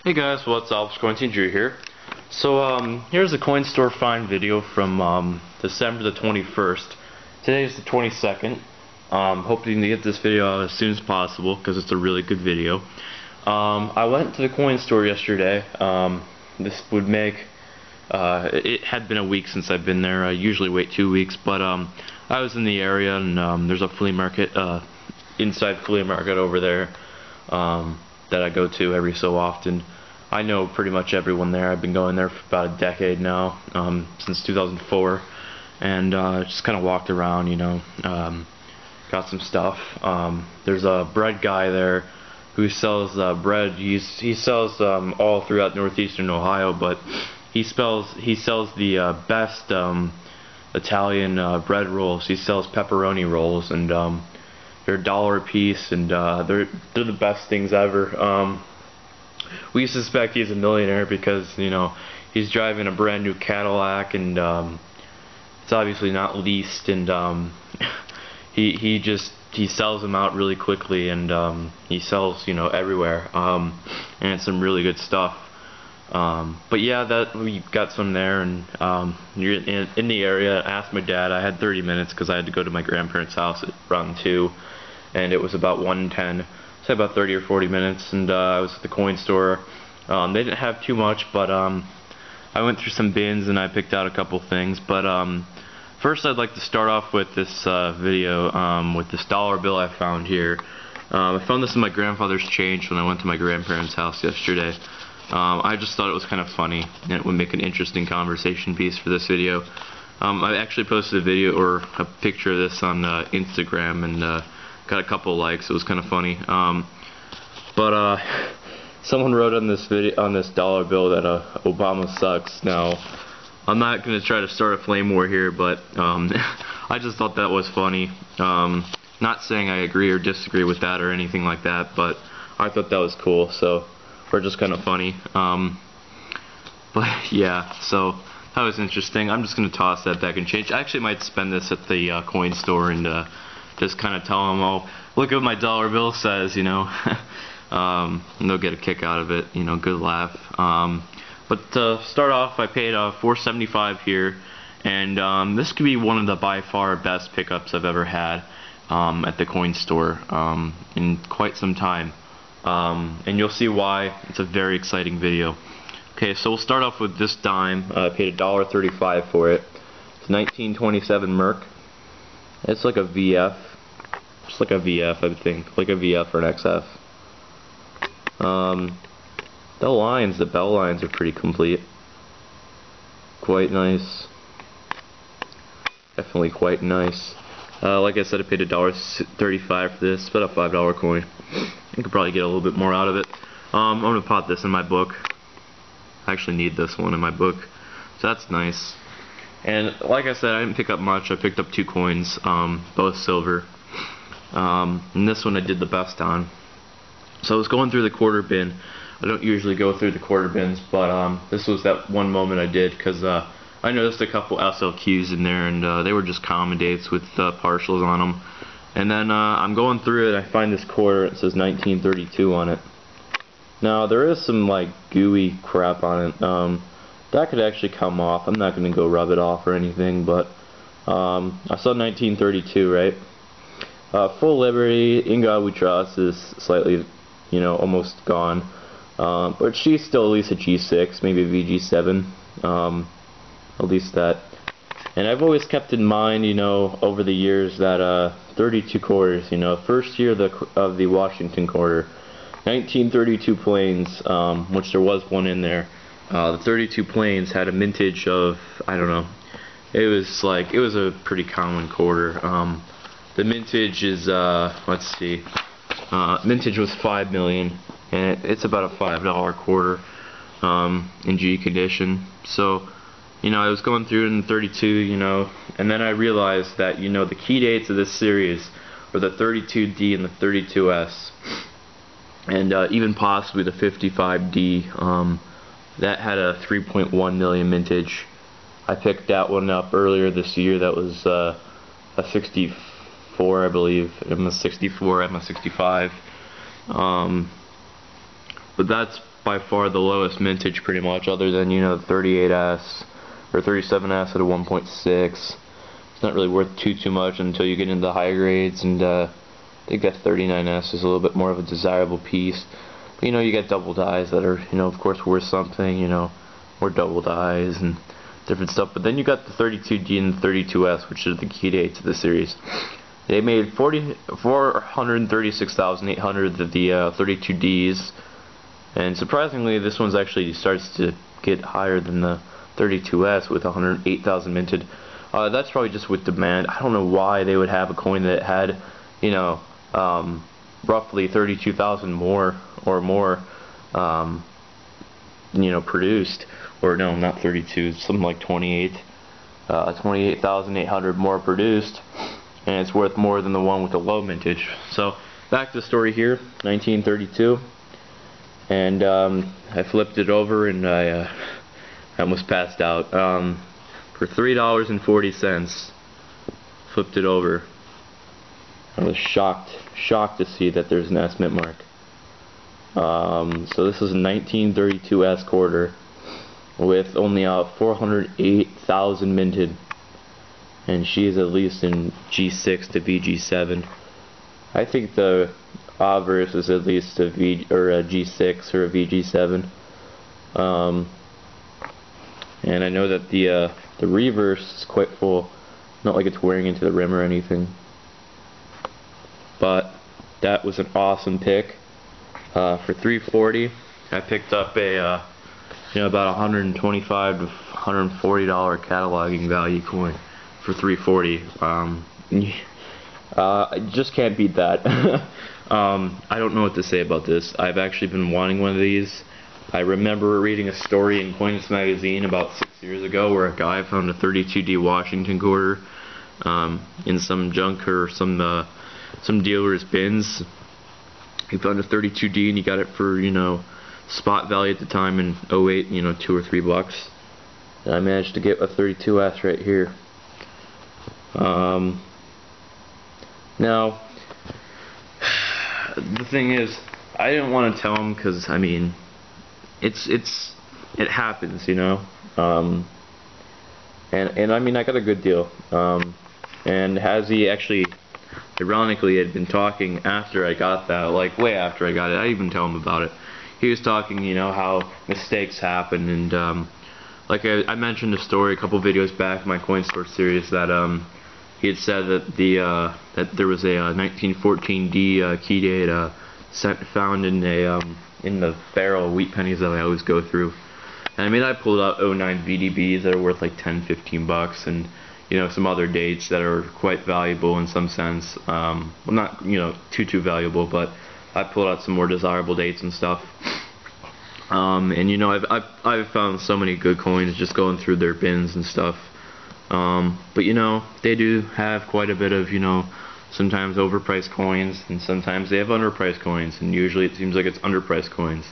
Hey guys, what's up? Squinty Drew here. So here's a coin store find video from December the 21st. Today is the 22nd. Hoping to get this video out as soon as possible because it's a really good video. I went to the coin store yesterday. This would make it had been a week since I've been there. I usually wait 2 weeks, but I was in the area and there's a flea market, inside flea market over there that I go to every so often. I know pretty much everyone there. I've been going there for about a decade now, since 2004, and just kind of walked around, got some stuff. There's a bread guy there who sells bread. He sells all throughout northeastern Ohio, but he sells the best Italian bread rolls. He sells pepperoni rolls, and they're $1 a piece, and they're the best things ever. We suspect he's a millionaire because, he's driving a brand new Cadillac, and it's obviously not leased, and he sells them out really quickly, and he sells, everywhere, and it's some really good stuff. But yeah, that we got some there, and you're in the area. I asked my dad. I had 30 minutes because I had to go to my grandparents' house at around 2, and it was about 1:10. So about 30 or 40 minutes, and I was at the coin store. They didn't have too much, but I went through some bins and I picked out a couple things. But first, I'd like to start off with this video with this dollar bill I found here. I found this in my grandfather's change when I went to my grandparents' house yesterday. I just thought it was kind of funny, and it would make an interesting conversation piece for this video. I actually posted a video or a picture of this on Instagram, and got a couple likes. It was kind of funny. But someone wrote on this dollar bill that Obama sucks. Now, I'm not going to try to start a flame war here, but I just thought that was funny. Not saying I agree or disagree with that or anything like that, but I thought that was cool. So, or just kind of funny. But yeah, so that was interesting. I'm just going to toss that back and change. I actually might spend this at the coin store and just kind of tell them, oh, look what my dollar bill says, and they'll get a kick out of it, good laugh. But to start off, I paid $4.75 here, and this could be one of the by far best pickups I've ever had at the coin store in quite some time, and you'll see why. It's a very exciting video. Okay, so we'll start off with this dime. I paid $1.35 for it. It's 1927 Merc. It's like a VF. Just like a VF, I would think. Like a VF or an XF. The bell lines are pretty complete. Quite nice. Definitely quite nice. Like I said, I paid $1.35 for this. About a $5 coin. I could probably get a little bit more out of it. I'm going to pop this in my book. I actually need this one in my book. So that's nice. And like I said, I didn't pick up much. I picked up 2 coins, both silver. And this one I did the best on. So I was going through the quarter bin. I don't usually go through the quarter bins, but this was that one moment I did, because I noticed a couple SLQs in there, and they were just common dates with partials on them. And then I'm going through it, I find this quarter. It says 1932 on it. Now there is some like gooey crap on it. That could actually come off. I'm not going to go rub it off or anything, but I saw 1932, right? Full Liberty, In God We Trust is slightly, almost gone. But she's still at least a G6, maybe a VG7, at least that. And I've always kept in mind, over the years that 32 quarters, first year of the Washington quarter, 1932 planes, which there was one in there. The 32 planes had a mintage of, I don't know, it was a pretty common quarter. The mintage is, let's see, mintage was 5 million, and it's about a $5 quarter in G condition. So, I was going through in the 32, and then I realized that, the key dates of this series were the 32D and the 32S, and even possibly the 55D. That had a 3.1 million mintage. I picked that one up earlier this year. That was a 64, I believe. I'm a 64, I'm a 65. But that's by far the lowest mintage pretty much, other than, you know, the 38S or 37S at a 1.6. It's not really worth too much until you get into the higher grades, and I think that 39S is a little bit more of a desirable piece. But, you know, you get double dies that are, you know, of course worth something, you know, or double dies and different stuff. But then you got the 32D and the 32S, which are the key dates of the series. They made 436,800 of the 32Ds, and surprisingly, this one's actually starts to get higher than the 32S with 108,000 minted. That's probably just with demand. I don't know why they would have a coin that had, you know, roughly 32,000 more or more, you know, produced. Or no, not 32, something like 28,800 more produced, and it's worth more than the one with the low mintage. So back to the story here, 1932, and I flipped it over and I almost passed out. For $3.40, flipped it over. I was shocked to see that there's an S mint mark. So this is a 1932 S quarter with only 408,000 minted, and she is at least in G6 to VG7. I think the obverse is at least a V or a G6 or a VG7. And I know that the reverse is quite full, not like it's wearing into the rim or anything. But that was an awesome pick. For $3.40, I picked up a you know, about $125 to $140 cataloging value coin for $3.40. I just can't beat that. I don't know what to say about this. I've actually been wanting one of these. I remember reading a story in Coins Magazine about 6 years ago where a guy found a 32D Washington quarter in some junk or some dealer's bins. He found a 32D and he got it for, you know, spot value at the time in 08, you know, $2 or $3. And I managed to get a 32S right here. Now, the thing is, I didn't want to tell him because, I mean, it happens, you know. And I mean, I got a good deal. And as he actually, ironically, had been talking after I got that, like way after I got it, I didn't even tell him about it. He was talking, you know, how mistakes happen, and like I mentioned a story a couple videos back in my Coin Store series that he had said that that there was a 1914D key date found in the barrel of wheat pennies that I always go through. And I mean, I pulled out 09 VDBs that are worth like $10-15, and you know, some other dates that are quite valuable in some sense. Well, not, you know, too valuable, but I pulled out some more desirable dates and stuff. And you know, I've found so many good coins just going through their bins and stuff. But you know, they do have quite a bit of, you know, sometimes overpriced coins, and sometimes they have underpriced coins, and usually it seems like it's underpriced coins.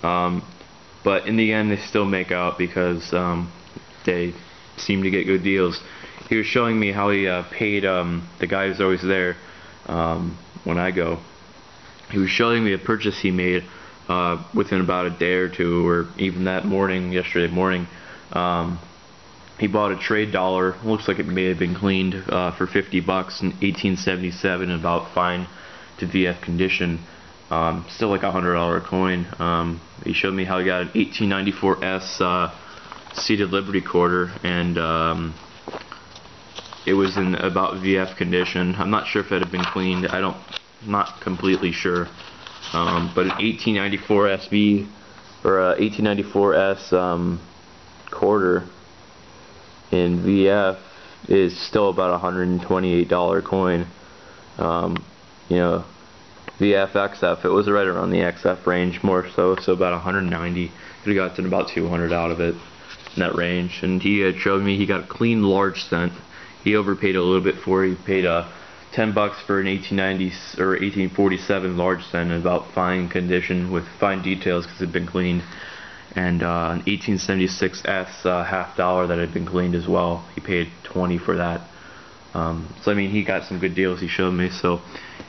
But in the end, they still make out because they seem to get good deals. He was showing me how he paid the guy who's always there when I go. He was showing me a purchase he made within about a day or two, or even that morning, yesterday morning. He bought a trade dollar. Looks like it may have been cleaned for $50 in 1877, about fine to VF condition. Still like $100 coin. He showed me how he got an 1894S seated Liberty quarter, and it was in about VF condition. I'm not sure if it had been cleaned. I'm not completely sure. But an 1894 SB or a 1894S quarter in VF is still about $128 coin. You know, VF XF, it was right around the XF range, more so about 190. Could have gotten about 200 out of it in that range. And he had showed me he got a clean large cent. He overpaid a little bit for it. He paid $10 for an 1890 or 1847 large cent in about fine condition with fine details because it had been cleaned, and an 1876S half dollar that had been cleaned as well. He paid $20 for that. So I mean, he got some good deals, he showed me. So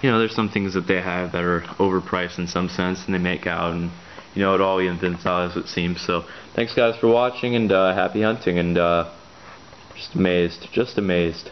you know, there's some things that they have that are overpriced in some sense, and they make out, and you know, it all evens out as it seems. So thanks guys for watching, and happy hunting, and just amazed.